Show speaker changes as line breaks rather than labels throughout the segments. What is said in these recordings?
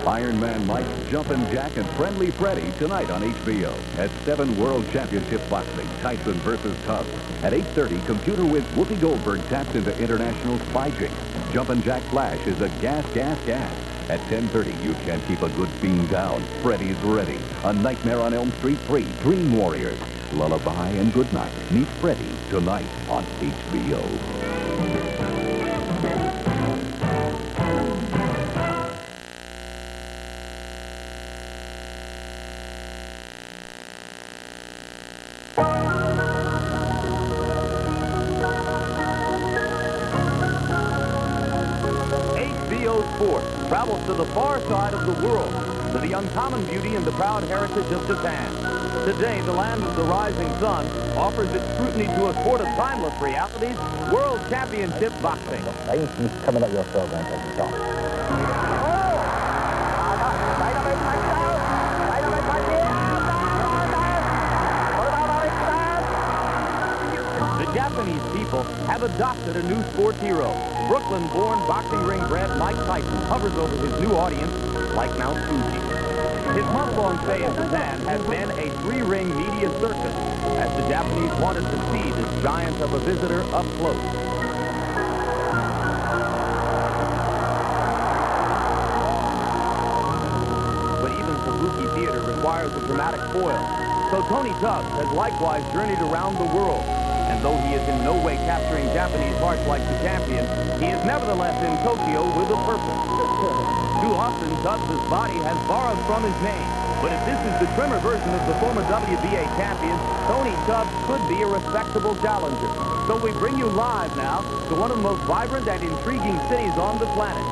Iron Man Mike, Jumpin' Jack, and Friendly Freddy tonight on HBO. At 7, World Championship Boxing, Tyson versus Tubbs. At 8:30, computer whiz Whoopi Goldberg taps into international spy jinx. Jumpin' Jack Flash is a gas. At 10:30, you can't keep a good fiend down. Freddy's ready. A Nightmare on Elm Street 3, Dream Warriors. Lullaby and good night. Meet Freddy tonight on HBO.
Sport travels to the far side of the world, to the uncommon beauty and the proud heritage of Japan. Today, the land of the rising sun offers its scrutiny to a sport of timeless realities, World Championship Boxing.
He's coming up your program, as you saw.
The Japanese people have adopted a new sports hero. Brooklyn-born, boxing ring-bred Mike Tyson hovers over his new audience like Mount Fuji. His month-long stay in Japan has been a three-ring media circus, as the Japanese wanted to see this giant of a visitor up close. But even kabuki theater requires a dramatic foil, so Tony Tubbs has likewise journeyed around the world. And though he is in no way capturing Japanese hearts like the champion, he is nevertheless in Tokyo with a purpose. Too often, Tubbs' body has borrowed from his name. But if this is the trimmer version of the former WBA champion, Tony Tubbs could be a respectable challenger. So we bring you live now to one of the most vibrant and intriguing cities on the planet.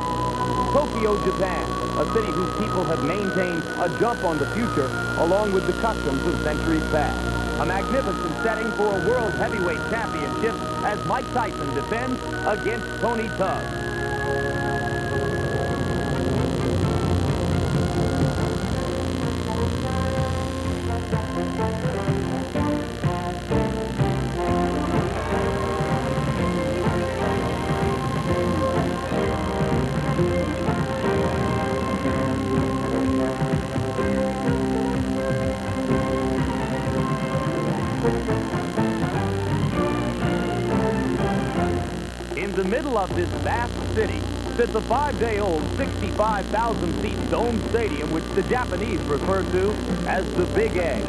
Tokyo, Japan, a city whose people have maintained a jump on the future along with the customs of centuries past. A magnificent setting for a World Heavyweight Championship as Mike Tyson defends against Tony Tubbs. In the middle of this vast city sits a 5-day-old 65,000-seat dome stadium, which the Japanese refer to as the Big Egg.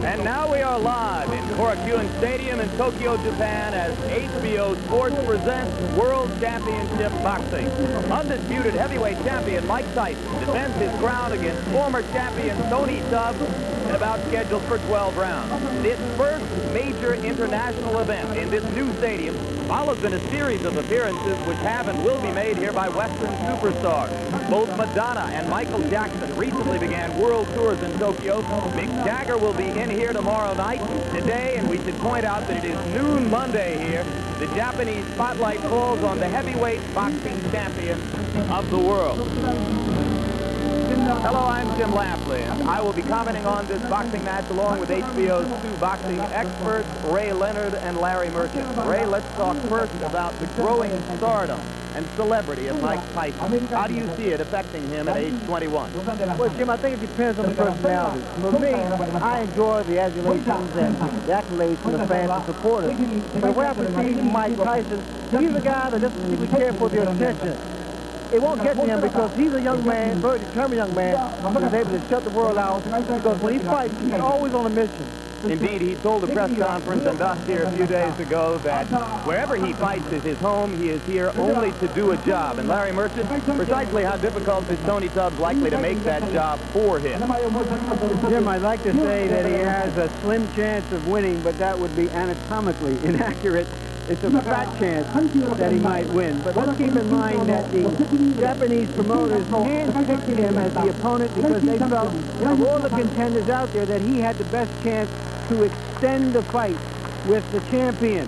And now we are live in Korakuen Stadium in Tokyo, Japan, as HBO Sports presents World Championship Boxing. Undisputed heavyweight champion Mike Tyson defends his crown against former champion Tony Tubbs in a bout scheduled for 12 rounds. This first major international event in this new stadium follows in a series of appearances which have and will be made here by Western superstars. Both Madonna and Michael Jackson recently began world tours in Tokyo. Mick Jagger will be in here tomorrow night. Today, and we should point out that it is noon Monday here, the Japanese spotlight falls on the heavyweight boxing champion of the world. Hello, I'm Jim Lampley, and I will be commenting on this boxing match along with HBO's two boxing experts, Ray Leonard and Larry Merchant. Ray, let's talk first about the growing stardom and celebrity of Mike Tyson. How do you see it affecting him at age 21?
Well, Jim, I think it depends on the personality. For me, I enjoy the adulations and the accolades from the fans and supporters. But when I perceive Mike Tyson, he's a guy that doesn't particularly care for the attention. It won't get to him because he's a young man, very determined young man, who's able to shut the world out because when he fights, he's always on a mission.
Indeed, he told a press conference and us here a few days ago that wherever he fights is his home. He is here only to do a job. And Larry Merchant, precisely how difficult is Tony Tubbs likely to make that job for him?
Jim, I'd like to say that he has a slim chance of winning, but that would be anatomically inaccurate. It's a fat chance that he might win. But let's keep in mind that the Japanese promoters handpicked him as the opponent because they felt, of all the contenders out there, that he had the best chance to extend the fight with the champion.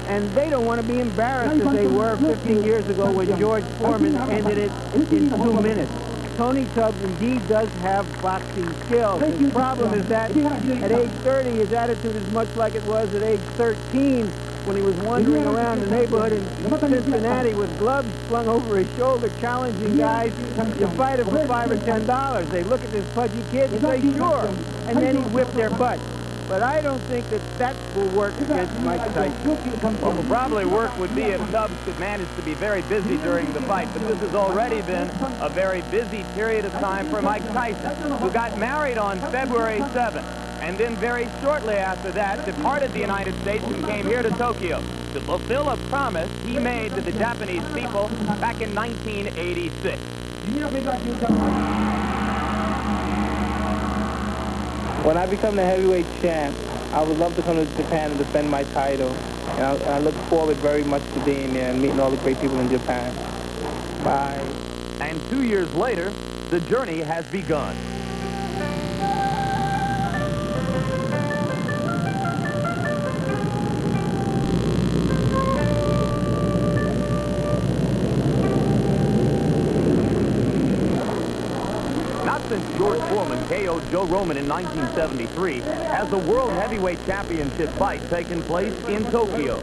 And they don't want to be embarrassed as they were 15 years ago when George Foreman ended it in 2 minutes. Tony Tubbs indeed does have boxing skills. His problem is that at age 30, his attitude is much like it was at age 13, when he was wandering around the neighborhood in Cincinnati with gloves slung over his shoulder, challenging guys to fight him for $5 or $10. They look at this pudgy kid and say, sure, and then he'd whip their butt. But I don't think that will work against Mike Tyson.
What will probably work would be if Tubbs could manage to be very busy during the fight, but this has already been a very busy period of time for Mike Tyson, who got married on February 7th, and then very shortly after that departed the United States and came here to Tokyo to fulfill a promise he made to the Japanese people back in 1986.
When I become the heavyweight champ, I would love to come to Japan and defend my title. And I look forward very much to being there and meeting all the great people in Japan. Bye.
And 2 years later, the journey has begun. Since George Foreman KO'd Joe Roman in 1973, has the World Heavyweight Championship fight taken place in Tokyo.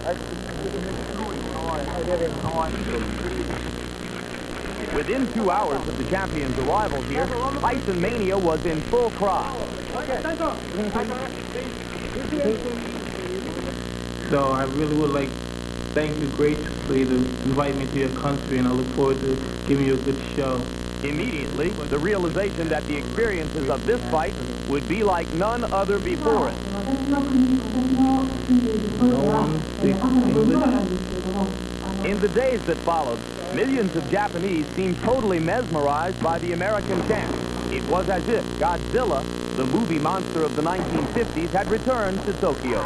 Within 2 hours of the champion's arrival here, Tyson Mania was in full cry.
So I really would like to thank you graciously to invite me to your country, and I look forward to giving you a good show.
Immediately, the realization that the experiences of this fight would be like none other before it. In the days that followed, millions of Japanese seemed totally mesmerized by the American champ. It was as if Godzilla, the movie monster of the 1950s, had returned to Tokyo.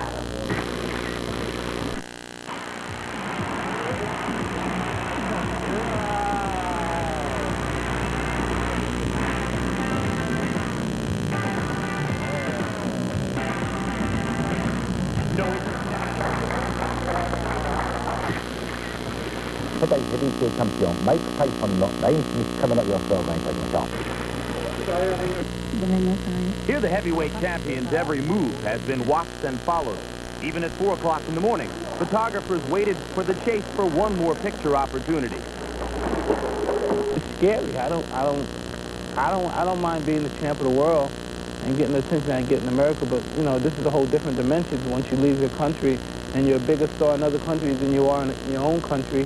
헤비웨이트 챔피언 마이크 타이슨의 라인 스미스 coming up your show going to the top.
Here the heavyweight champion's every move has been watched and followed. Even at 4 o'clock in the morning, photographers waited for the chase for one more picture opportunity.
It's scary. I don't mind being the champ of the world and getting the attention I get in America, but you know, this is a whole different dimension once you leave your country and you're a bigger star in other countries than you are in your own country.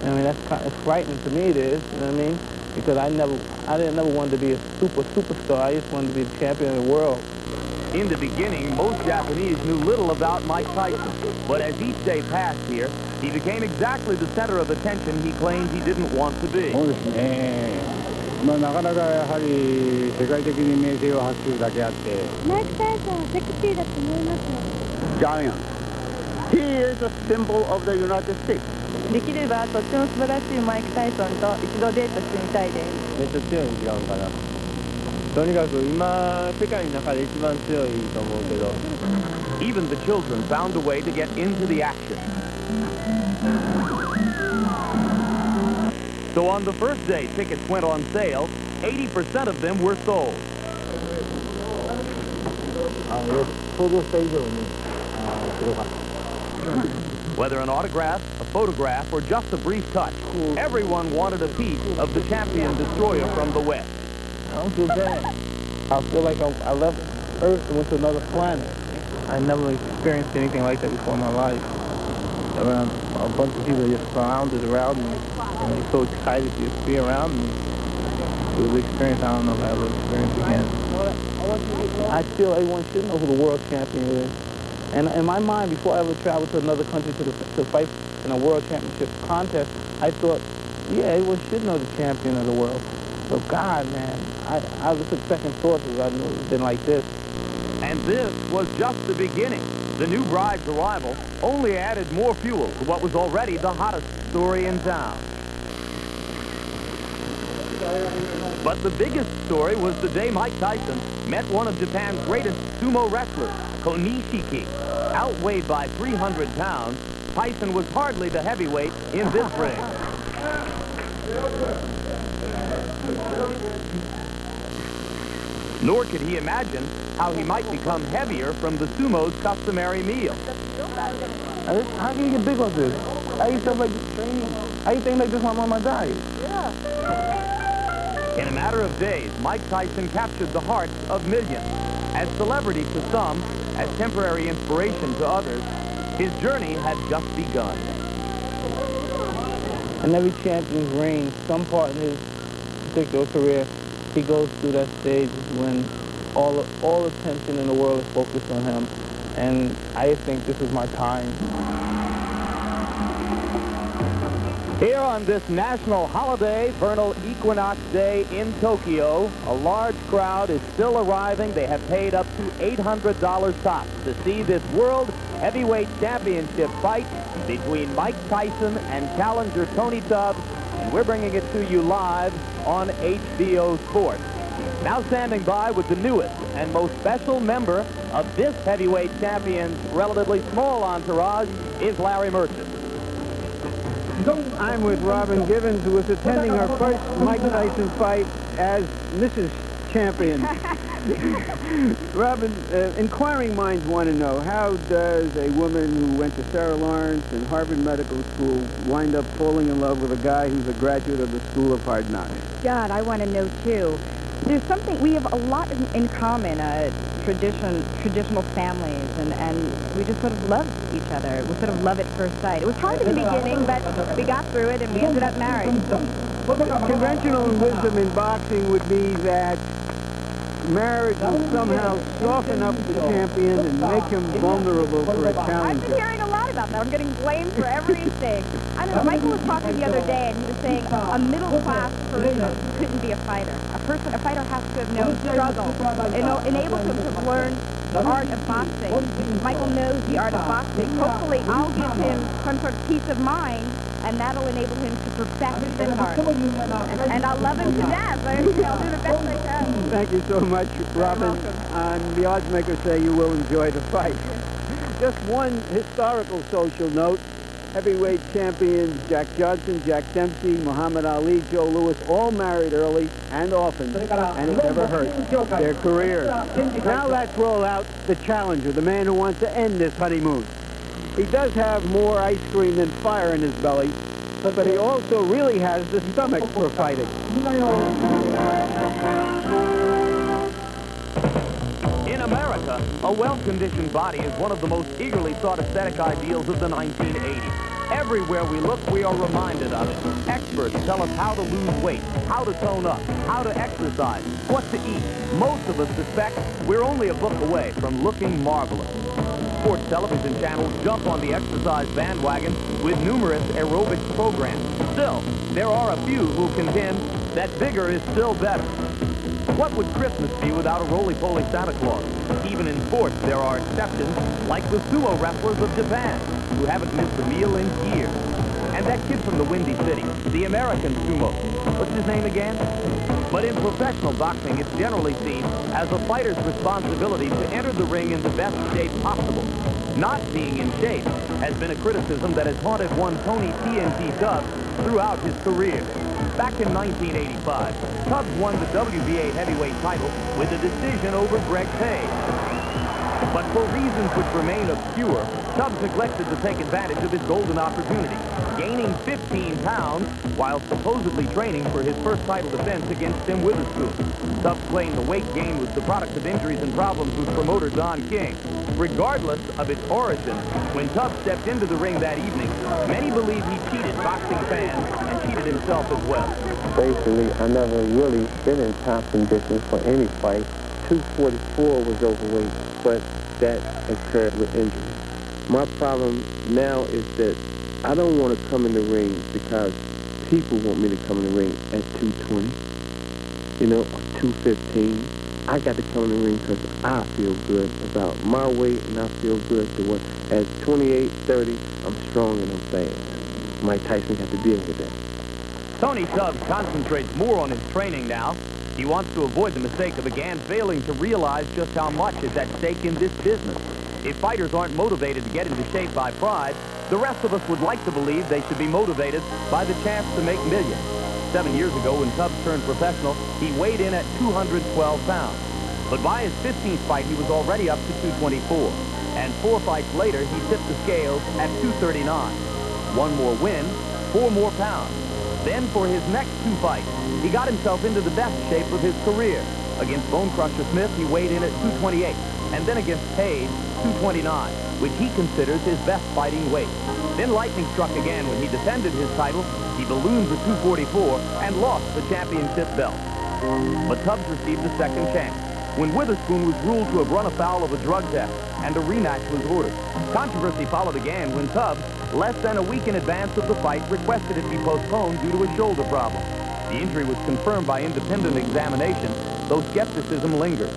I mean, it's frightening to me, it is, you know what I mean? Because I didn't never want to be a superstar. I just wanted to be the champion of the world.
In the beginning, most Japanese knew little about Mike Tyson, but as each day passed here, he became exactly the center of attention he claimed he didn't want to be.
そうですね。なかなかやはり世界的に名声を発するだけあって。
マイク・タイソンはセクシーだと思います。
Giant. He is a symbol of the United States.
できればとっても素晴らしいマイク・タイソンと一度デートしてみたいです。
めっちゃ強いん違うかな。とにかく今世界の中で一番強いと思うけど。
Even the children found a way to get into the action. So on the first day tickets went on sale, 80% of them were sold.
想像した以上にすごかった。
Whether an autograph, a photograph, or just a brief touch, everyone wanted a piece of the champion destroyer from the West.
I don't feel bad. I feel like I left Earth and went to another planet. I never experienced anything like that before in my life. Around a bunch of people just surrounded around me, and they're so excited to just be around me. It was an experience I don't know if I ever experienced again. I feel everyone should know who the world champion is. And in my mind, before I ever traveled to another country to fight in a world championship contest, I thought, yeah, everyone should know the champion of the world. But God, man, I was took second sources. I knew it had been like this.
And this was just the beginning. The new bride's arrival only added more fuel to what was already the hottest story in town. But the biggest story was the day Mike Tyson met one of Japan's greatest sumo wrestlers, Konishiki. Outweighed by 300 pounds, Tyson was hardly the heavyweight in this ring. Nor could he imagine how he might become heavier from the sumo's customary meal.
And this, how can you get big off this? I eat stuff like training. I eat things like this while I'm on my diet.
In a matter of days, Mike Tyson captured the hearts of millions. As celebrity to some, as temporary inspiration to others, his journey had just begun.
In every champion's reign, some part in his particular career, he goes through that stage when all attention in the world is focused on him. And I think this is my time.
Here on this national holiday, vernal equinox day in Tokyo, a large crowd is still arriving. They have paid up to $800 tops to see this World Heavyweight Championship fight between Mike Tyson and challenger Tony Tubbs, and we're bringing it to you live on HBO Sports. Now standing by with the newest and most special member of this heavyweight champion's relatively small entourage is Larry Merchant.
I'm with Robin Givens, who was attending our first Mike Tyson fight as Mrs. Champion. Robin, inquiring minds want to know, how does a woman who went to Sarah Lawrence and Harvard Medical School wind up falling in love with a guy who's a graduate of the School of Hard Knocks?
God, I want to know, too. There's something, we have a lot in common, traditional families, and we just sort of love each other. We sort of love at first sight. It was hard in the beginning, but we got through it, and we ended up married.
Conventional wisdom in boxing would be that marriage will somehow soften up the champion and make him vulnerable for a
I've
challenger.
been hearing a lot about that. I'm getting blamed for everything. I don't know, Michael was talking the other day, and he was saying a middle-class person couldn't be a fighter. A fighter has to have known struggle, enables him to learn the art of boxing. Michael knows the art of boxing. Hopefully, I'll give him some sort of peace of mind, and that'll enable him to perfect this art. And I'll love him to death. I'll do the best I can.
Thank you so much, Robin. The odds makers say you will enjoy the fight. Just one historical social note. Heavyweight champions Jack Johnson, Jack Dempsey, Muhammad Ali, Joe Louis, all married early and often, and it never hurt their careers. Now let's roll out the challenger, the man who wants to end this honeymoon. He does have more ice cream than fire in his belly, but he also really has the stomach for fighting.
In America, a well-conditioned body is one of the most eagerly sought aesthetic ideals of the 1980s. Everywhere we look, we are reminded of it. Experts tell us how to lose weight, how to tone up, how to exercise, what to eat. Most of us suspect we're only a book away from looking marvelous. Sports television channels jump on the exercise bandwagon with numerous aerobics programs. Still, there are a few who contend that bigger is still better. What would Christmas be without a roly-poly Santa Claus? Even in sports, there are exceptions, like the sumo wrestlers of Japan, who haven't missed a meal in years. And that kid from the Windy City, the American sumo. What's his name again? But in professional boxing, it's generally seen as a fighter's responsibility to enter the ring in the best shape possible. Not being in shape has been a criticism that has haunted one Tony TNT Tubbs throughout his career. Back in 1985, Tubbs won the WBA heavyweight title with a decision over Greg Page. But for reasons which remain obscure, Tubbs neglected to take advantage of his golden opportunity, gaining 15 pounds while supposedly training for his first title defense against Tim Witherspoon. Tubbs claimed the weight gain was the product of injuries and problems with promoter Don King. Regardless of its origin, when Tubbs stepped into the ring that evening, many believe he cheated boxing fans and cheated himself as well.
Basically, I never really been in top condition for any fight. 244 was overweight, but that occurred with injury. My problem now is that I don't want to come in the ring because people want me to come in the ring at 220, or 215. I got to come in the ring because I feel good about my weight, and I feel good to what, at 28, 30, I'm strong and I'm fast. Mike Tyson got to deal with that.
Tony Tubbs concentrates more on his training now. He wants to avoid the mistake that began failing to realize just how much is at stake in this business. If fighters aren't motivated to get into shape by pride, the rest of us would like to believe they should be motivated by the chance to make millions. 7 years ago, when Tubbs turned professional, he weighed in at 212 pounds. But by his 15th fight, he was already up to 224. And 4 fights later, he tipped the scales at 239. 1 more win, 4 more pounds. Then for his next 2 fights, he got himself into the best shape of his career. Against Bone Crusher Smith, he weighed in at 228. And then against Page, 229, which he considers his best fighting weight. Then lightning struck again when he defended his title. He ballooned to 244 and lost the championship belt. But Tubbs received a second chance when Witherspoon was ruled to have run afoul of a drug test, and a rematch was ordered. Controversy followed again when Tubbs, less than a week in advance of the fight, requested it be postponed due to a shoulder problem. The injury was confirmed by independent examination, though skepticism lingered.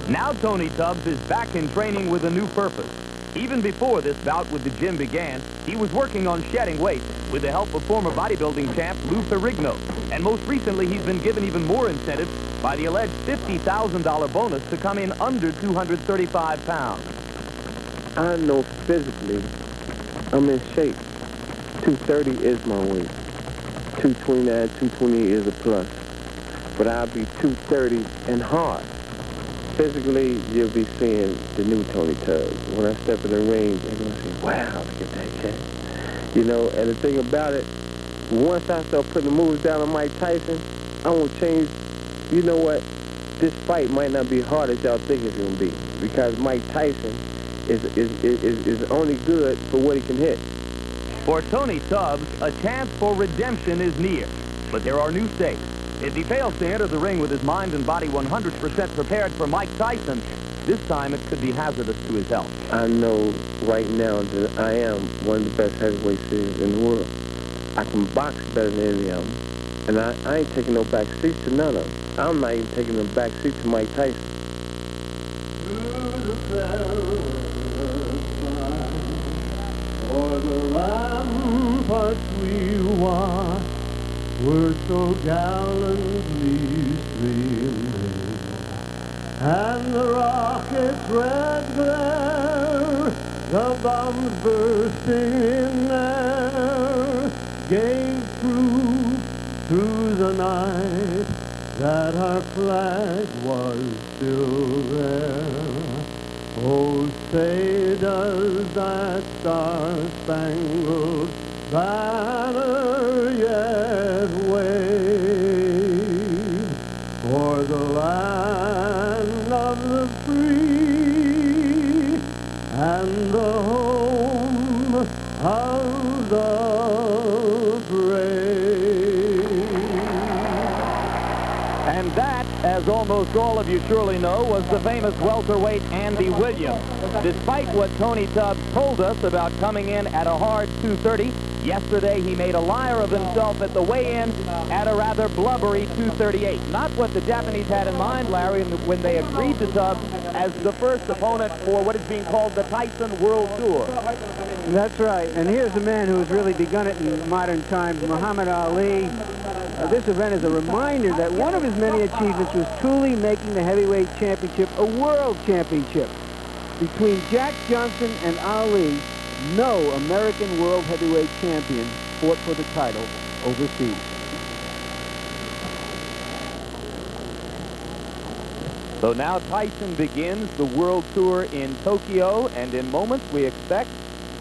Now Tony Tubbs is back in training with a new purpose. Even before this bout with the gym began, he was working on shedding weight with the help of former bodybuilding champ Lou Ferrigno. And most recently, he's been given even more incentive by the alleged $50,000 bonus to come in under 235 pounds.
I know physically I'm in shape. 230 is my weight. 229, 228 is a plus. But I'll be 230 and hard. Physically, you'll be seeing the new Tony Tubbs. When I step in the ring, they're going to say, wow, look at that cat. You know, and the thing about it, once I start putting the moves down on Mike Tyson, I won't change. You know what? This fight might not be hard as y'all think it's going to be, because Mike Tyson is only good for what he can hit.
For Tony Tubbs, a chance for redemption is near, but there are new stakes. If he fails to enter the ring with his mind and body 100% prepared for Mike Tyson, this time it could be hazardous to his health.
I know right now that I am one of the best heavyweight series in the world. I can box better than any of them. And I ain't taking no back seats to none of them. I'm not even taking no back seat to Mike Tyson.
For the ramparts we watched were so gallantly streaming, and the rockets' red glare, the bombs bursting in there, gave proof through the night that our flag was still there. Oh, say does that star-spangled banner yet wave for the land of the free and the home of the brave.
And that, as almost all of you surely know, was the famous welterweight Andy Williams. Despite what Tony Tubbs told us about coming in at a hard 230, yesterday he made a liar of himself at the weigh-in at a rather blubbery 238. Not what the Japanese had in mind, Larry, when they agreed to Tubbs as the first opponent for what is being called the Tyson World Tour.
That's right. And here's a man who has really begun it in modern times, Muhammad Ali. This event is a reminder that one of his many achievements was truly making the heavyweight championship a world championship. Between Jack Johnson and Ali, no American world heavyweight champion fought for the title overseas.
So now Tyson begins the world tour in Tokyo, and in moments we expect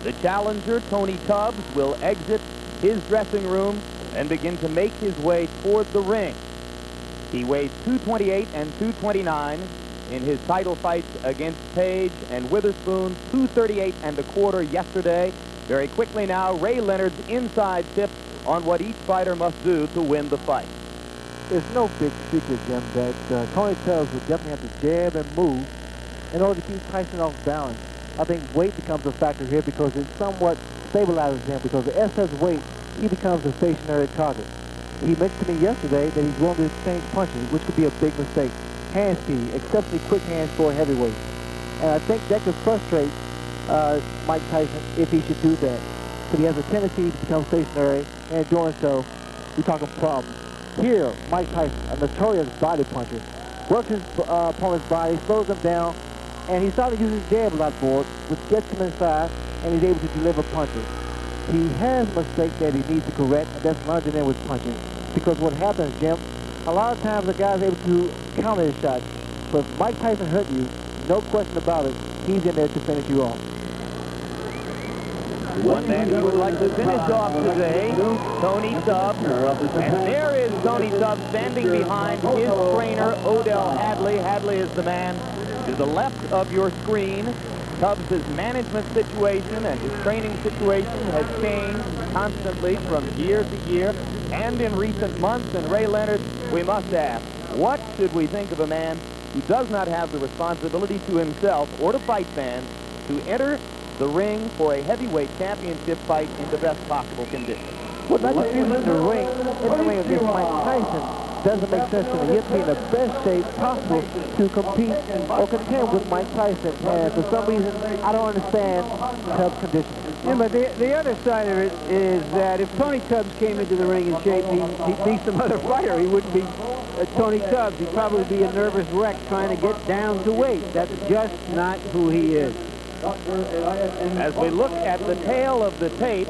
the challenger, Tony Tubbs, will exit his dressing room and begin to make his way toward the ring. He weighs 228 and 229 in his title fights against Page and Witherspoon, 238 and a quarter yesterday. Very quickly now, Ray Leonard's inside tip on what each fighter must do to win the fight.
There's no big secret, Jim, that Tony Tubbs will definitely have to jab and move in order to keep Tyson off balance. I think weight becomes a factor here because it somewhat stabilizes him, because the excess weight, he becomes a stationary target. He mentioned to me yesterday that he's willing to exchange punches, which could be a big mistake. Hand speed, exceptionally quick hands for a heavyweight. And I think that could frustrate Mike Tyson if he should do that. So he has a tendency to become stationary, and in doing so, we're talking problems. Here, Mike Tyson, a notorious body puncher, works his opponent's body, slows him down, and he started using his jab a lot more, which gets him inside, and he's able to deliver punches. He has a mistake that he needs to correct, and that's lunging in with punches. Because what happens, Jim, a lot of times the guy's able to counter his shots. But if Mike Tyson hurt you, no question about it, he's in there to finish you off.
One man who would like to finish off today, Tony Tubbs. And there is Tony Tubbs standing behind his trainer, Odell Hadley. Hadley is the man to the left of your screen. Tubbs' management situation and his training situation has changed constantly from year to year and in recent months. And Ray Leonard, we must ask, what should we think of a man who does not have the responsibility to himself or to fight fans to enter the ring for a heavyweight championship fight in the best possible condition?
Well, not just using the ring against Mike Tyson doesn't make sense to me. You have to be in the best shape possible to compete or contend with Mike Tyson. And for some reason, I don't understand Tubbs' condition.
Yeah, but the other side of it is that if Tony Tubbs came into the ring in shape, he'd be some other fighter. He wouldn't be Tony Tubbs. He'd probably be a nervous wreck trying to get down to weight. That's just not who he is.
As we look at the tail of the tape,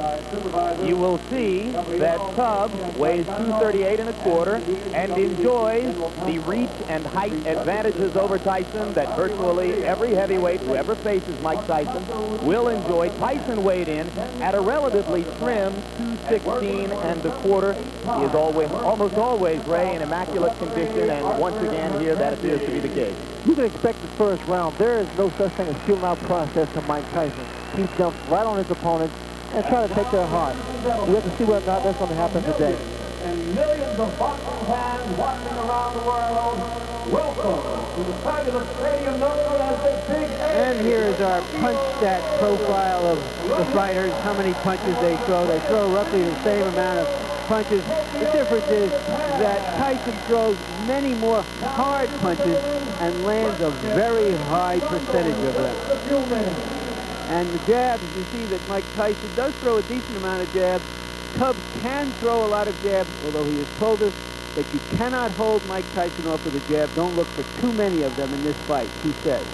you will see that Tubbs weighs 238 1/4 and enjoys the reach and height advantages over Tyson that virtually every heavyweight who ever faces Mike Tyson will enjoy. Tyson weighed in at a relatively trim 216 1/4. He is almost always, Ray, in immaculate condition, and once again here that appears to be the case.
You can expect the first round. There is no such thing as shooting out process to Mike Tyson. He jumps right on his opponents and try to take their heart. We have to see whether or not that's going to happen today.
And millions of boxing fans watching around the world, welcome to the fabulous stadium known as the Big A.
And here is our punch stat profile of the fighters, how many punches they throw. They throw roughly the same amount of punches. The difference is that Tyson throws many more hard punches and lands a very high percentage of them. And the jabs, you see that Mike Tyson does throw a decent amount of jabs. Tubbs can throw a lot of jabs, although he has told us that you cannot hold Mike Tyson off with a jab. Don't look for too many of them in this fight, he says.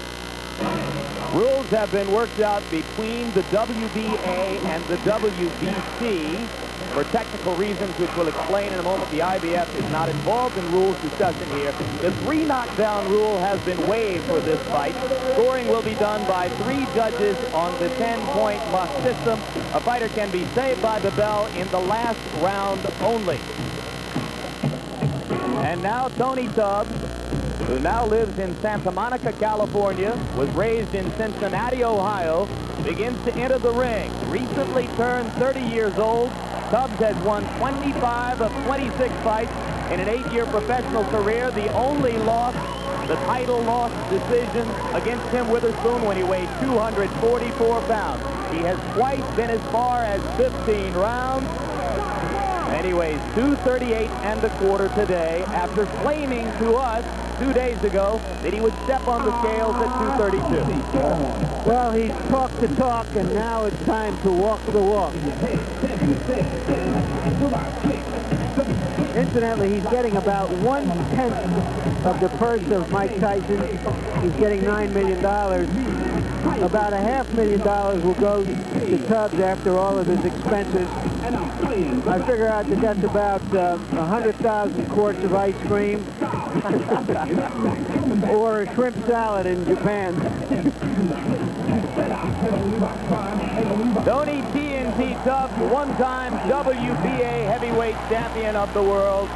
Rules have been worked out between the WBA and the WBC for technical reasons, which we'll explain in a moment. The IBF is not involved in rules discussion here. The 3 knockdown rule has been waived for this fight. Scoring will be done by 3 judges on the 10-point must system. A fighter can be saved by the bell in the last round only. And now Tony Tubbs, who now lives in Santa Monica, California, was raised in Cincinnati, Ohio, begins to enter the ring. Recently turned 30 years old, Tubbs has won 25 of 26 fights in an 8-year professional career. The only loss, the title loss decision against Tim Witherspoon when he weighed 244 pounds. He has twice been as far as 15 rounds. And he weighs 238 1/4 today after claiming to us 2 days ago that he would step on the scales at 232.
Well, he's talked the talk, and now it's time to walk the walk. Incidentally, he's getting about 1/10 of the purse of Mike Tyson. He's getting $9 million. About $500,000 will go to Tubbs after all of his expenses. I figure out that that's about 100,000 quarts of ice cream or a shrimp salad in Japan.
Tony TNT Tubbs, one-time WBA heavyweight champion of the world.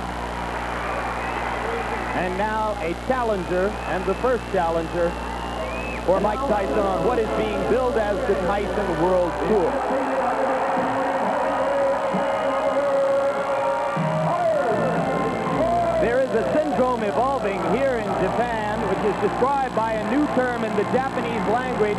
And now a challenger, and the first challenger for Mike Tyson on what is being billed as the Tyson World Tour. There is a syndrome evolving here in Japan, which is described by a new term in the Japanese language.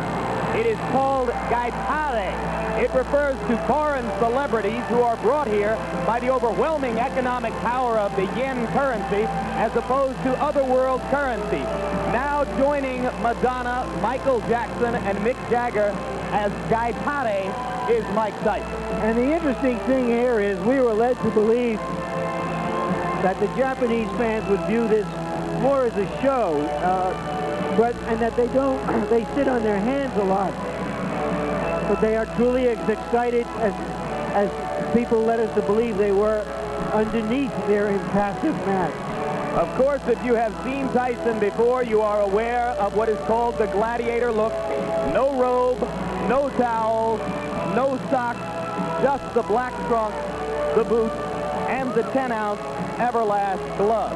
It is called gaitare. It refers to foreign celebrities who are brought here by the overwhelming economic power of the yen currency as opposed to other world currencies. Now joining Madonna, Michael Jackson, and Mick Jagger as gaitare is Mike Tyson.
And the interesting thing here is we were led to believe that the Japanese fans would view this more as a show, and that they sit on their hands a lot. But they are truly as excited as people led us to believe they were underneath their impassive mask.
Of course, if you have seen Tyson before, you are aware of what is called the gladiator look. No robe, no towels, no socks, just the black trunk, the boots, and the 10-ounce Everlast glove.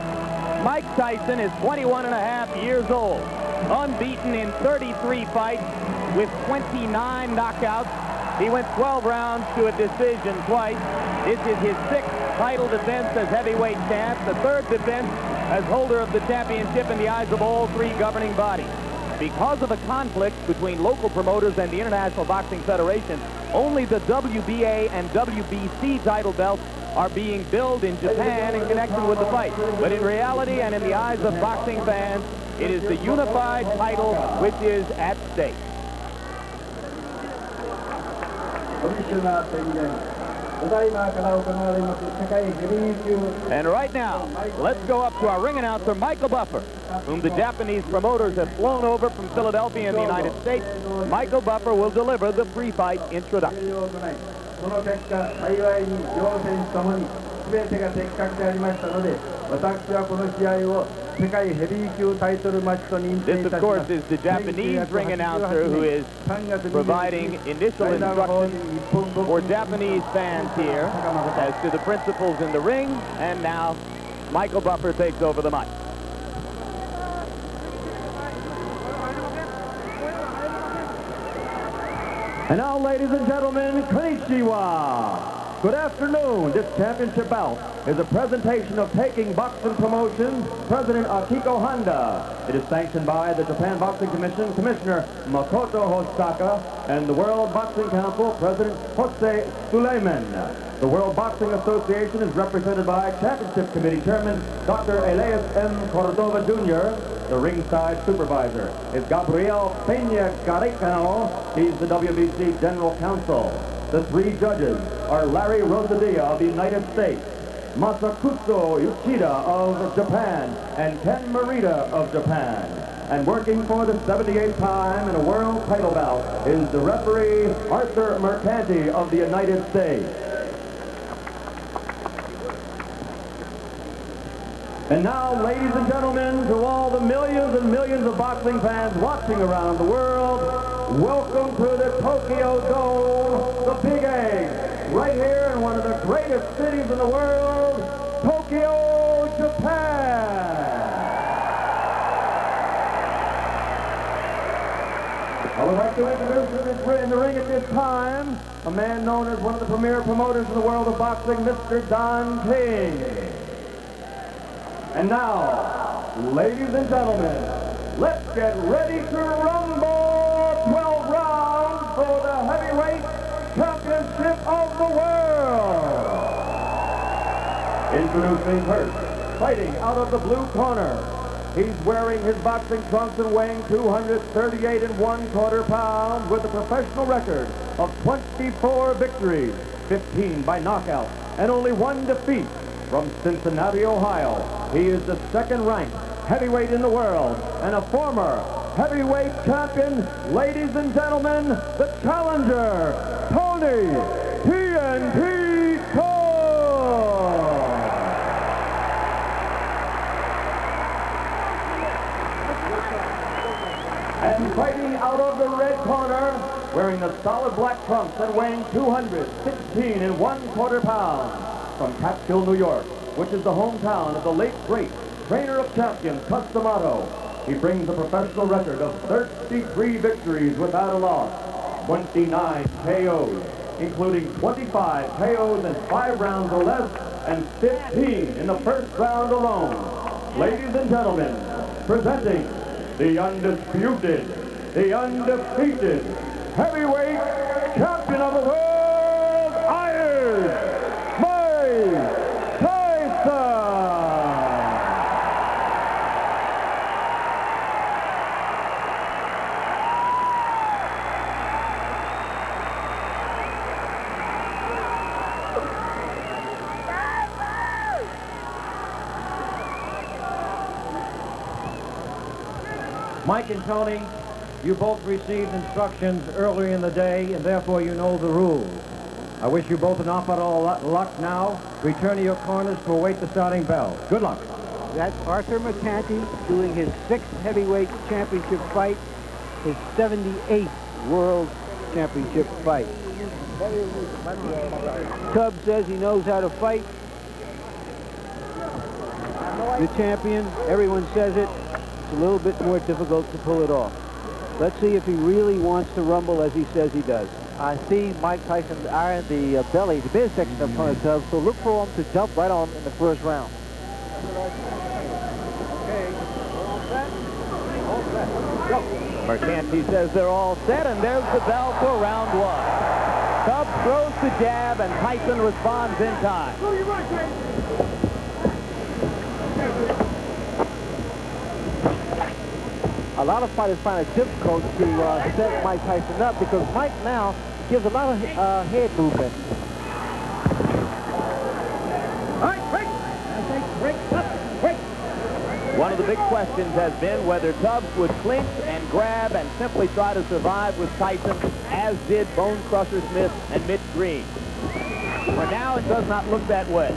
Mike Tyson is 21 and a half years old, unbeaten in 33 fights with 29 knockouts. He went 12 rounds to a decision twice. This is his 6th title defense as heavyweight champ, the 3rd defense as holder of the championship in the eyes of all 3 governing bodies. Because of a conflict between local promoters and the International Boxing Federation, only the WBA and WBC title belts are being billed in Japan in connection with the fight. But in reality and in the eyes of boxing fans, it is the unified title which is at stake. And right now, let's go up to our ring announcer, Michael Buffer, whom the Japanese promoters have flown over from Philadelphia in the United States. Michael Buffer will deliver the pre-fight introduction.
その結果、幸いに両選手ともに全てが的確でありましたので、私はこの試合を世界ヘビー級タイトルマッチと認定い
This,
た
of
しま
course,
す。
is the Japanese ring announcer who is providing initial instructions for Japanese fans here as to the principles in the ring. And now, Michael Buffer takes over the mic.
And now, ladies and gentlemen, konnichiwa. Good afternoon. This championship bout is a presentation of Taking Boxing Promotions, President Akiko Honda. It is sanctioned by the Japan Boxing Commission, Commissioner Makoto Hosaka, and the World Boxing Council, President Jose Suleiman. The World Boxing Association is represented by Championship Committee Chairman Dr. Elias M. Cordova Jr. The ringside supervisor is Gabriel Peña Garicano. He's the WBC General Counsel. The 3 judges are Larry Rosadilla of the United States, Masakuso Uchida of Japan, and Ken Morita of Japan. And working for the 78th time in a world title bout is the referee Arthur Mercanti of the United States. And now, ladies and gentlemen, to all the millions and millions of boxing fans watching around the world, welcome to the Tokyo Dome, the Big Egg, right here in one of the greatest cities in the world, Tokyo, Japan. I would like to introduce in the ring at this time a man known as one of the premier promoters in the world of boxing, Mr. Don King. And now, ladies and gentlemen, let's get ready to rumble 12 rounds for the heavyweight championship of the world. Introducing first, fighting out of the blue corner. He's wearing his boxing trunks and weighing 238 1/4 pounds with a professional record of 24 victories, 15 by knockout, and only 1 defeat. From Cincinnati, Ohio, he is the 2nd-ranked heavyweight in the world and a former heavyweight champion. Ladies and gentlemen, the challenger, Tony TNT Khan. And fighting out of the red corner, wearing the solid black trunks and weighing 216 1/4 pounds, from Catskill, New York, which is the hometown of the late great trainer of champions, Cus D'Amato. He brings a professional record of 33 victories without a loss, 29 KOs, including 25 KOs in 5 rounds or less, and 15 in the first round alone. Ladies and gentlemen, presenting the undisputed, the undefeated heavyweight champion of the world, Iron Tyson!
Mike and Tony, you both received instructions earlier in the day, and therefore you know the rules. I wish you both an awful lot of luck now. Return to your corners to await the starting bell. Good luck.
That's Arthur Mercanti doing his 6th heavyweight championship fight. his 78th World Championship fight. Tubbs says he knows how to fight. The champion, everyone says it. It's a little bit more difficult to pull it off. Let's see if he really wants to rumble as he says he does.
I see Mike Tyson iron the belly, the midsection of Tony Tubbs, so look for him to jump right on in the first round.
Mercanti says they're all set, and there's the bell for round one. Tubbs throws the jab, and Tyson responds in time.
A lot of fighters find it difficult to set Mike Tyson up because Mike now gives a lot of head movement.
One of the big questions has been whether Tubbs would clinch and grab and simply try to survive with Tyson, as did Bone Crusher Smith and Mitch Green. For now, it does not look that way.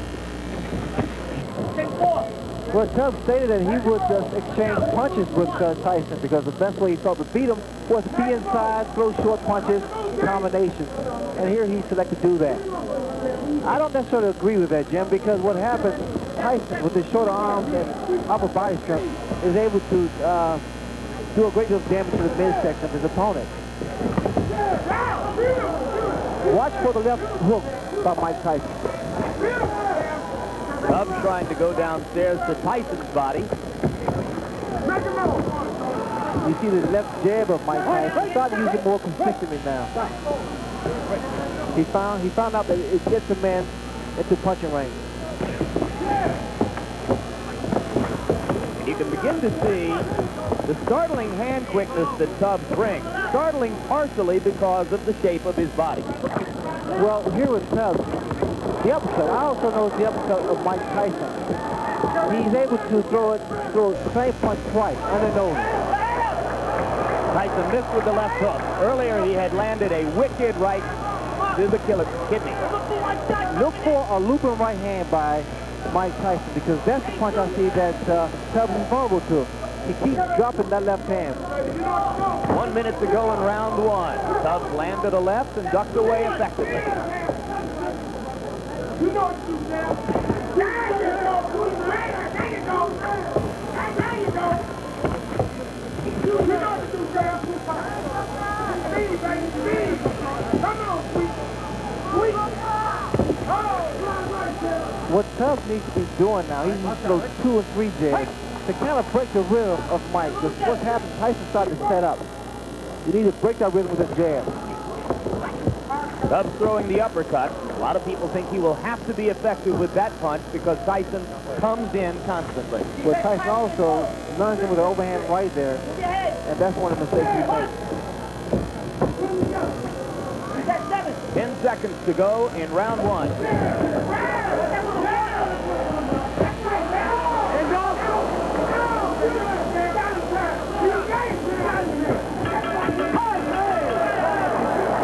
Well, Tubbs stated that he would exchange punches with Tyson because the best way he thought to beat him was to be inside, throw short punches, combinations. And here he selected to do that. I don't necessarily agree with that, Jim, because what happens, Tyson, with his shorter arms and upper body strength, is able to do a great deal of damage to the midsection of his opponent. Watch for the left hook by Mike Tyson.
Tubbs trying to go downstairs to Tyson's body.
You see the left jab of Mike Tyson. He's starting to use it more consistently now. He found out that it gets a man into punching range.
You can begin to see the startling hand quickness that Tubbs brings. Startling partially because of the shape of his body.
Well, here with Tubbs, the uppercut. I also know the uppercut of Mike Tyson. He's able to throw the same punch twice, under and over.
Tyson missed with the left hook. Earlier, he had landed a wicked right to the kidney.
Look for a looping right hand by Mike Tyson because that's the punch I see that Tubbs is vulnerable to. He keeps dropping that left hand.
1 minute to go in round one. Tubbs landed a left and ducked away effectively.
You know what you said. There you go. There you go. There you go. You know what you said. Speed, baby, speed. Come on, sweet. Sweet.
What Tubbs needs to be doing now, he needs those 2 and 3 jabs to kind of break the rhythm of Mike. Because what's happened, Tyson started to set up. You need to break that rhythm with his jab.
Tubbs throwing the uppercut. A lot of people think he will have to be effective with that punch because Tyson comes in constantly.
Well, Tyson also runs in with an overhand right there, and that's one of the mistakes he makes.
10 seconds to go in round one.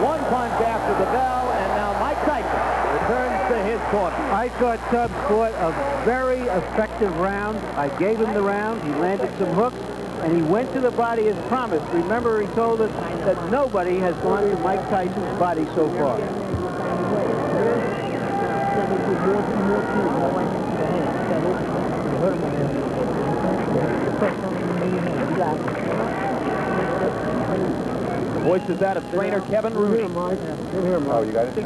One punch after the bell, and now Mike Tyson returns to his corner.
I thought Tubbs fought a very effective round. I gave him the round. He landed some hooks, and he went to the body as promised. Remember, he told us that nobody has gone to Mike Tyson's body so far.
Voice is that of trainer Kevin Rooney.
Oh, you got it? If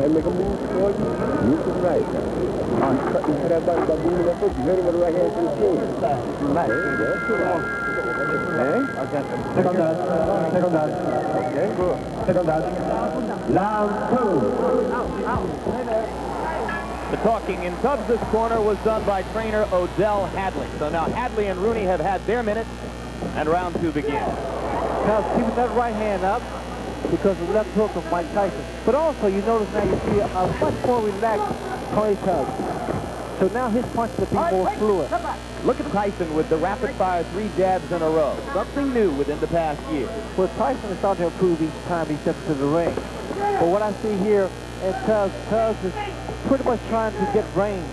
I make a move toward you, move to the right. Cutting to that body by moving that foot, you hurt him with the right hand to the chin. Right. That's right. Okay. Second down. Second down. Okay. Second down. Round 2.
The talking in Tubbs' corner was done by trainer Odell Hadley. So now Hadley and Rooney have had their minutes, and round 2 begins.
Tubbs keeping that right hand up because of the left hook of Mike Tyson. But also, you notice now you see a much more relaxed Tony Tubbs. So now his punches will be more fluid.
Look at Tyson with the rapid-fire 3 jabs in a row. Something new within the past year.
Well, Tyson is starting to improve each time he steps into the ring. But what I see here in Tubbs is pretty much trying to get range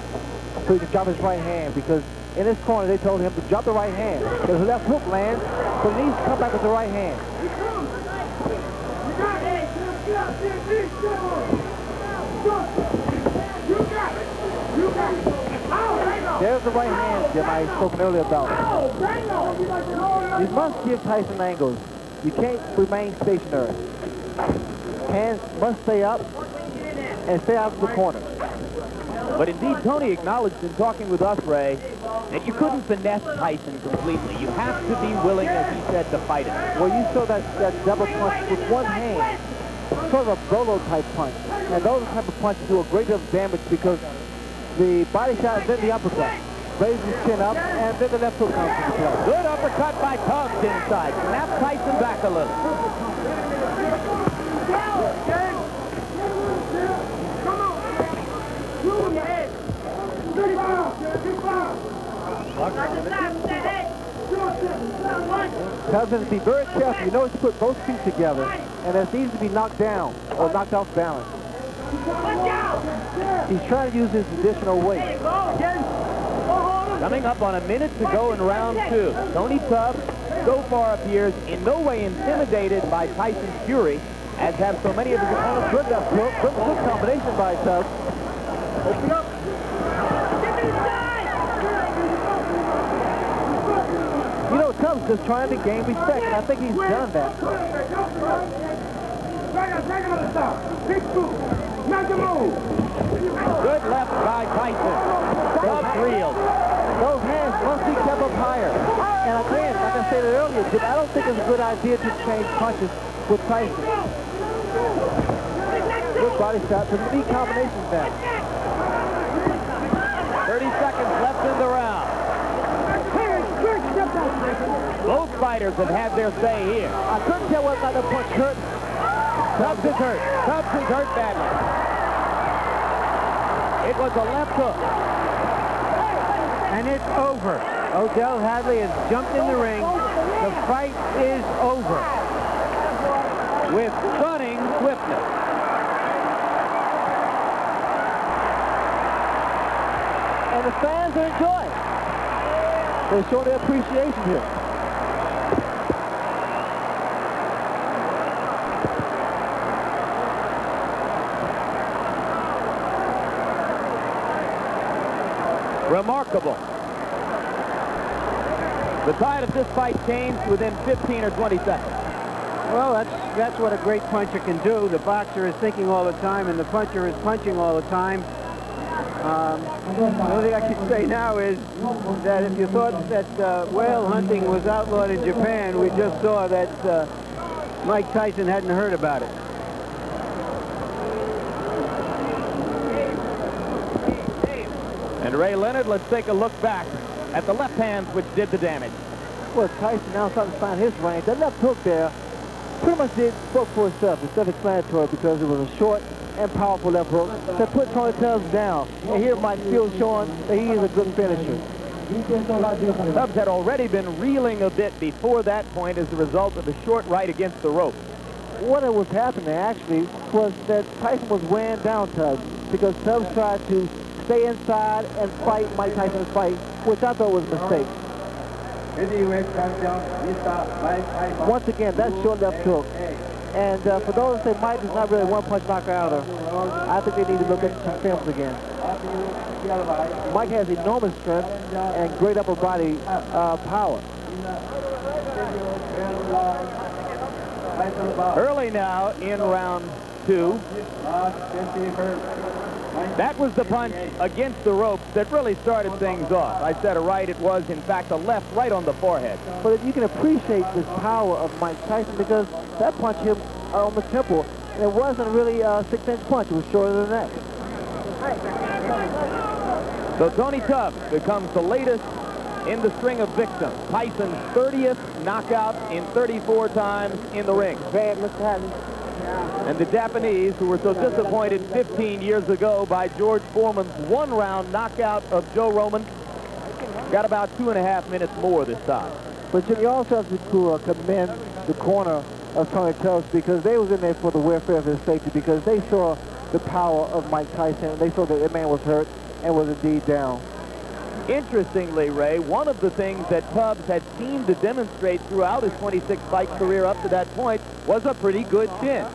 so he can drop his right hand, because in this corner they told him to drop the right hand. His left hook lands, so he needs to come back with the right hand. There's the right hand Jim I spoke earlier about. You must give Tyson angles. You can't remain stationary. Hands must stay up and stay out of the corner.
But indeed, Tony acknowledged in talking with us, Ray, that you couldn't finesse Tyson completely. You have to be willing, as he said, to fight it.
Well, you saw that double punch with one hand, sort of a Bolo type punch. And those type of punches do a great deal of damage because the body shot and then the uppercut. Raises his chin up, and then the left hook comes into play.
Good uppercut by Tubbs inside. Snap Tyson back a little.
Tubbs has to be very careful. You notice to put both feet together, and it needs to be knocked down or knocked off balance. He's trying to use his additional weight.
Coming up on a minute to go in round 2. Tony Tubbs so far appears in no way intimidated by Tyson's fury, as have so many of his opponents.
Good left hook. Good combination by Tubbs. Open up. You know, Tubbs just trying to gain respect, and I think he's done that.
Good left by Tyson. Tubbs reeled.
Those hands must be kept up higher. And again, like I said earlier, Jim, I don't think it's a good idea to change punches with Tyson. Good body shots and neat combinations now.
30 seconds left in the round. Both fighters have had their say here.
I couldn't tell whether or not the punch hurt.
Tubbs is hurt. Tubbs is hurt badly. It was a left hook.
And it's over. Odell Hadley has jumped in the ring. The fight is over.
With stunning swiftness.
And the fans are enjoying. They show their appreciation here.
Remarkable. The tide of this fight changed within 15 or 20 seconds.
Well, that's what a great puncher can do. The boxer is thinking all the time, and the puncher is punching all the time. The only thing I can say now is that if you thought that whale hunting was outlawed in Japan, we just saw that Mike Tyson hadn't heard about it.
And Ray Leonard, let's take a look back at the left hands which did the damage.
Well, Tyson now starting to find his range. That left hook there pretty much spoke for itself. It's self-explanatory because it was a short and powerful left hook that put Tony Tubbs down. And here Mike still showing that he is a good finisher.
Tubbs had already been reeling a bit before that point as a result of the short right against the rope.
What was happening actually was that Tyson was wearing down Tubbs because Tubbs tried to stay inside and fight Mike Tyson's fight, which I thought was a mistake. Once again, that short left hook. And for those that say Mike is not really a one-punch knockouter, I think they need to look at some films again. Mike has enormous strength and great upper body power.
Early now in round 2. That was the punch against the ropes that really started things off. I said a right, it was in fact a left right on the forehead.
But you can appreciate the power of Mike Tyson because that punch hit him on the temple, and it wasn't really a 6-inch punch, it was shorter than that.
So Tony Tubbs becomes the latest in the string of victims. Tyson's 30th knockout in 34 times in the ring.
Bad, Mr. Hatton.
And the Japanese, who were so disappointed 15 years ago by George Foreman's one-round knockout of Joe Roman, got about 2.5 minutes more this time.
But Jim, you also have to commend the corner of Tony Tubbs because they was in there for the welfare of his safety because they saw the power of Mike Tyson. They saw that the man was hurt and was indeed down.
Interestingly, Ray, one of the things that Tubbs had seemed to demonstrate throughout his 26-fight career up to that point was a pretty good chin.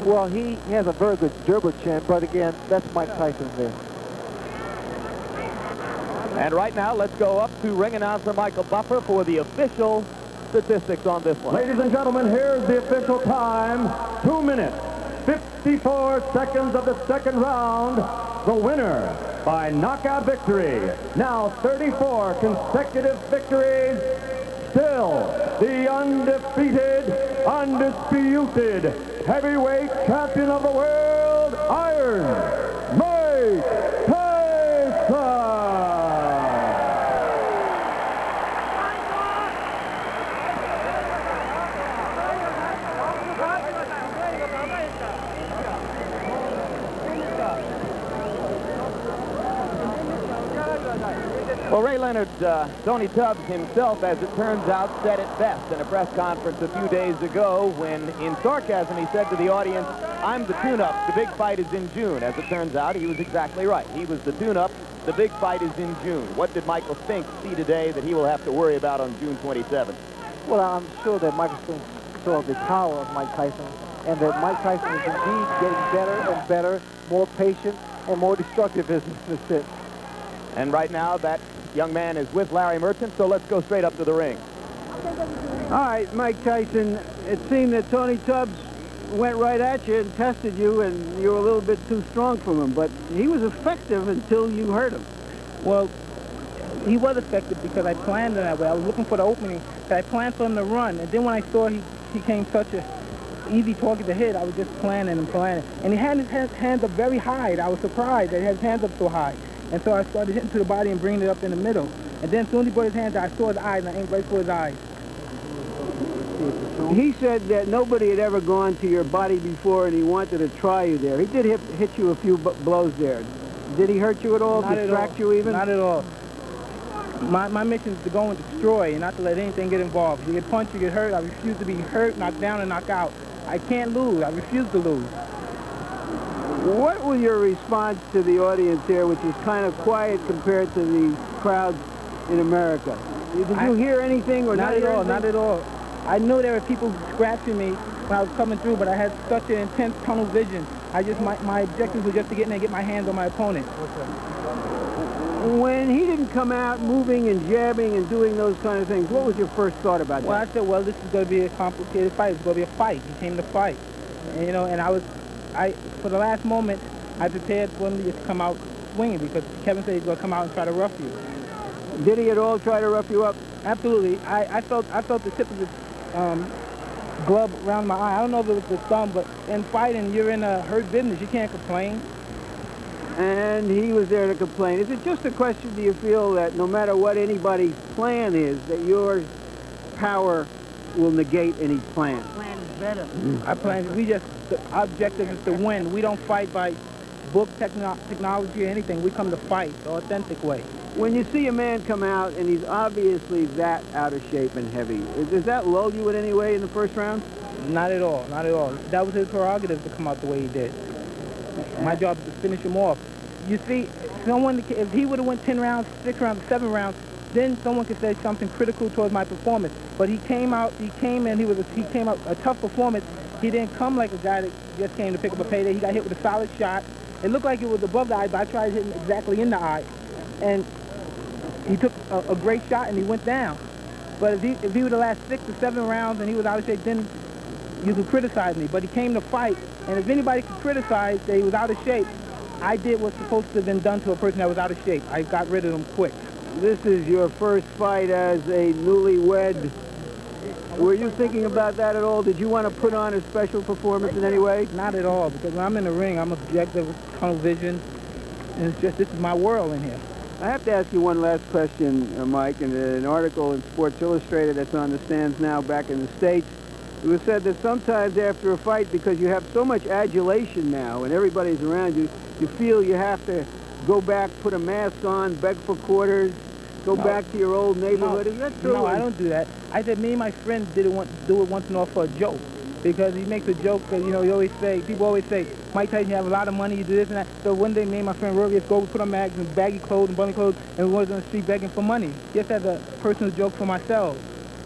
Well, he has a very good dribble chin, but again, that's Mike Tyson's there.
And right now, let's go up to ring announcer Michael Buffer for the official statistics on this one.
Ladies and gentlemen, here's the official time. 2 minutes, 54 seconds of the second round. The winner by knockout victory. Now 34 consecutive victories. Still the undefeated, undisputed heavyweight champion of the world, Iron Mike Tyson.
Well, Ray Leonard, Tony Tubbs himself, as it turns out, said it best in a press conference a few days ago when, in sarcasm, he said to the audience, "I'm the tune-up. The big fight is in June." As it turns out, he was exactly right. He was the tune-up. The big fight is in June. What did Michael Spink see today that he will have to worry about on June 27th?
Well, I'm sure that Michael Spink saw the power of Mike Tyson, and that Mike Tyson is indeed getting better and better, more patient, and more destructive as Mr. Sit.
And right now, that young man is with Larry Merchant, so let's go straight up to the ring.
All right, Mike Tyson, it seemed that Tony Tubbs went right at you and tested you, and you were a little bit too strong for him, but he was effective until you hurt him.
Well, he was effective because I planned it that way. I was looking for the opening, so I planned for him to run, and then when I saw he came such a easy target to hit, I was just planning and planning. And he had his hands up very high, and I was surprised that he had his hands up so high. And so I started hitting to the body and bringing it up in the middle. And then as soon as he brought his hands out, I saw his eyes, and I aimed right for his eyes.
He said that nobody had ever gone to your body before, and he wanted to try you there. He did hit you a few blows there. Did he hurt you at all?
Not
distract
at all.
you even?
Not at all. My mission is to go and destroy and not to let anything get involved. If you get punched, you get hurt. I refuse to be hurt, knocked down, and knocked out. I can't lose. I refuse to lose.
What was your response to the audience here, which is kind of quiet compared to the crowds in America? Did you hear anything or not
at all?
anything?
Not at all. I knew there were people scratching me when I was coming through, but I had such an intense tunnel vision. My objectives were just to get in there and get my hands on my opponent.
When he didn't come out moving and jabbing and doing those kind of things, what was your first thought about
Well,
that?
I said, well, this is going to be a complicated fight. It's going to be a fight. He came to fight. And, you know, and for the last moment, I prepared for him to just come out swinging because Kevin said he's going to come out and try to rough you.
Did he at all try to rough you up?
Absolutely. I felt the tip of his glove around my eye. I don't know if it was the thumb, but in fighting, you're in a hurt business. You can't complain.
And he was there to complain. Is it just a question, do you feel, that no matter what anybody's plan is, that your power will negate any plan?
Plan is better. Our objective is to win. We don't fight by book technology or anything. We come to fight the authentic way.
When you see a man come out and he's obviously that out of shape and heavy, does that lull you in any way in the first round?
Not at all. Not at all. That was his prerogative to come out the way he did. My job is to finish him off. You see, if he would have went 10 rounds, 6 rounds, 7 rounds, then someone could say something critical towards my performance. But he came out a tough performance. He didn't come like a guy that just came to pick up a payday. He got hit with a solid shot. It looked like it was above the eye, but I tried hitting exactly in the eye. And he took a great shot and he went down. But if he would have lasted 6 or 7 rounds and he was out of shape, then you could criticize me. But he came to fight, and if anybody could criticize that he was out of shape, I did what's supposed to have been done to a person that was out of shape. I got rid of him quick.
This is your first fight as a newlywed. Were you thinking about that at all? Did you want to put on a special performance in any way?
Not at all, because when I'm in the ring, I'm objective, tunnel vision, and it's just, this is my world in here.
I have to ask you one last question, Mike. In an article in Sports Illustrated that's on the stands now back in the States, it was said that sometimes after a fight, because you have so much adulation now and everybody's around you, you feel you have to go back, put a mask on, beg for quarters, go back to your old neighborhood. Is that true?
No, I don't do that. I said me and my friends do it once in a while for a joke.
because he makes a joke, because, you know, people always say, Mike Tyson, you have a lot of money, you do this and that. So one day, me and my friend Rory just go put on mags and baggy clothes and bummy clothes, and we was on the street begging for money, just as a personal joke for myself.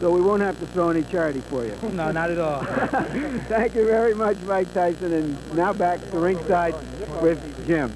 So we won't have to throw any charity for you.
No, not at all.
Thank you very much, Mike Tyson, and now back to ringside with Jim.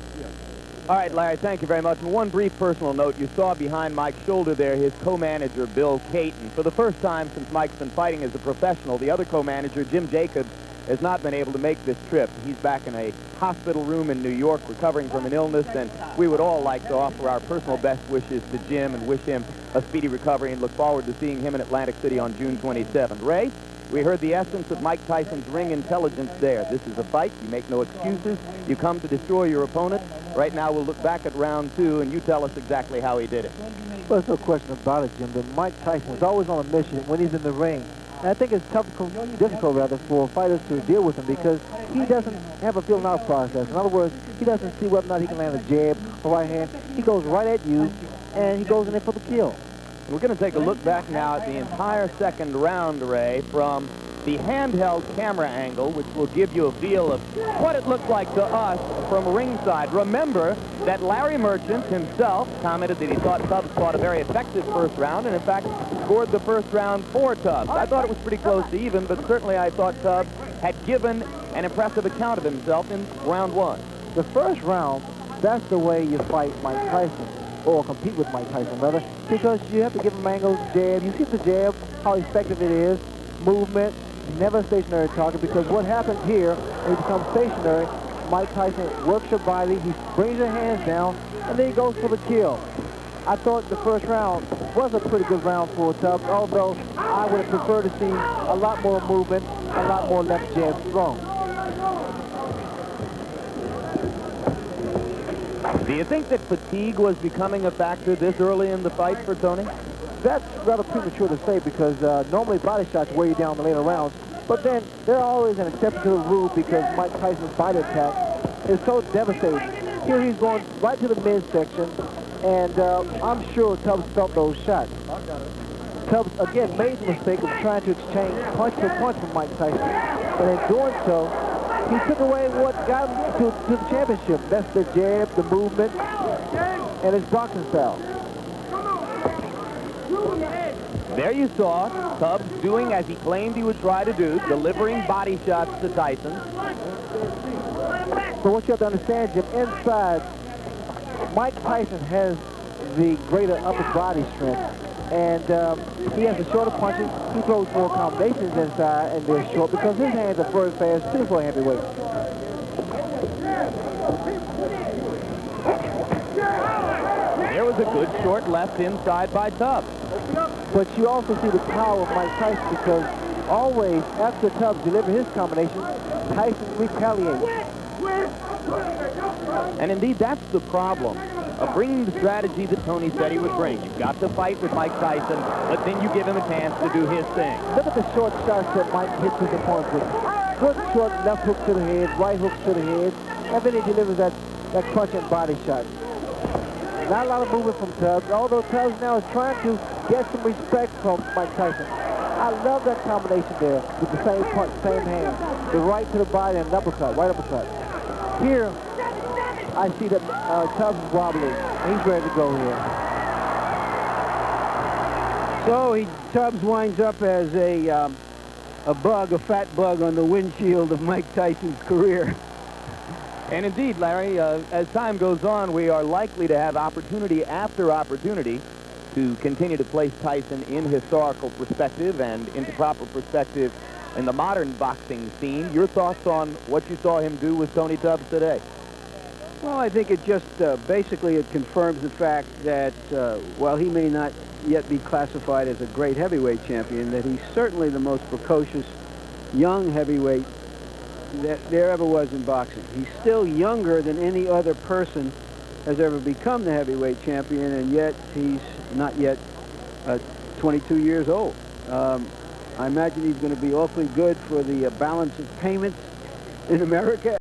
All right, Larry, thank you very much. And one brief personal note, you saw behind Mike's shoulder there his co-manager, Bill Caton. For the first time since Mike's been fighting as a professional, the other co-manager, Jim Jacobs, has not been able to make this trip. He's back in a hospital room in New York recovering from an illness, and we would all like to offer our personal best wishes to Jim and wish him a speedy recovery and look forward to seeing him in Atlantic City on June 27th. Ray, we heard the essence of Mike Tyson's ring intelligence there. This is a fight. You make no excuses. You come to destroy your opponent. Right now, we'll look back at round 2, and you tell us exactly how he did it.
Well, there's no question about it, Jim, but Mike Tyson is always on a mission when he's in the ring. And I think it's difficult for fighters to deal with him because he doesn't have a feeling out process. In other words, he doesn't see whether or not he can land a jab or right hand. He goes right at you, and he goes in there for the kill.
We're going to take a look back now at the entire second round, Ray, from the handheld camera angle, which will give you a feel of what it looked like to us from ringside. Remember that Larry Merchant himself commented that he thought Tubbs fought a very effective first round, and in fact scored the first round for Tubbs. I thought it was pretty close to even, but certainly I thought Tubbs had given an impressive account of himself in round 1.
The first round, that's the way you fight Mike Tyson, or compete with Mike Tyson, rather, because you have to give him angles, jab. You see the jab, how effective it is, movement, never stationary target, because what happens here, when you become stationary, Mike Tyson works your body, he brings your hands down, and then he goes for the kill. I thought the first round was a pretty good round for Tubbs, although I would have preferred to see a lot more movement, a lot more left jab thrown.
Do you think that fatigue was becoming a factor this early in the fight for Tony?
That's rather premature to say because normally body shots wear you down the later rounds, but then there's always an exception to the rule because Mike Tyson's body attack is so devastating. Here he's going right to the midsection, and I'm sure Tubbs felt those shots. Tubbs, again, made the mistake of trying to exchange punch for punch from Mike Tyson, and in doing so, he took away what got him to the championship. That's the jab, the movement, and his boxing style.
There you saw Tubbs doing as he claimed he would try to do, delivering body shots to Tyson.
So what you have to understand, Jim, inside, Mike Tyson has the greater upper body strength, and he has the shorter punches. He throws more combinations inside, and they're short because his hands are very fast, too, for a heavyweight.
There was a good short left inside by Tubbs.
But you also see the power of Mike Tyson because always after Tubbs delivers his combination, Tyson retaliates.
And indeed, that's the problem of bringing the strategy that Tony said he would bring. You've got to fight with Mike Tyson, but then you give him a chance to do his thing.
Look at the short shots that Mike hits his opponent with. Good short left hook to the head, right hooks to the head, and then he delivers that punch and body shot. Not a lot of movement from Tubbs, although Tubbs now is trying to get some respect from Mike Tyson. I love that combination there with the same punch, same hand. The right to the body and an uppercut, right uppercut. Here, I see that Tubbs is wobbly, and he's ready to go here.
So Tubbs winds up as a fat bug on the windshield of Mike Tyson's career.
And indeed, Larry, as time goes on, we are likely to have opportunity after opportunity to continue to place Tyson in historical perspective and into proper perspective in the modern boxing scene. Your thoughts on what you saw him do with Tony Tubbs today?
Well, I think it just basically it confirms the fact that while he may not yet be classified as a great heavyweight champion, that he's certainly the most precocious young heavyweight that there ever was in boxing. He's still younger than any other person has ever become the heavyweight champion, and yet he's not yet 22 years old. I imagine he's going to be awfully good for the balance of payments in America.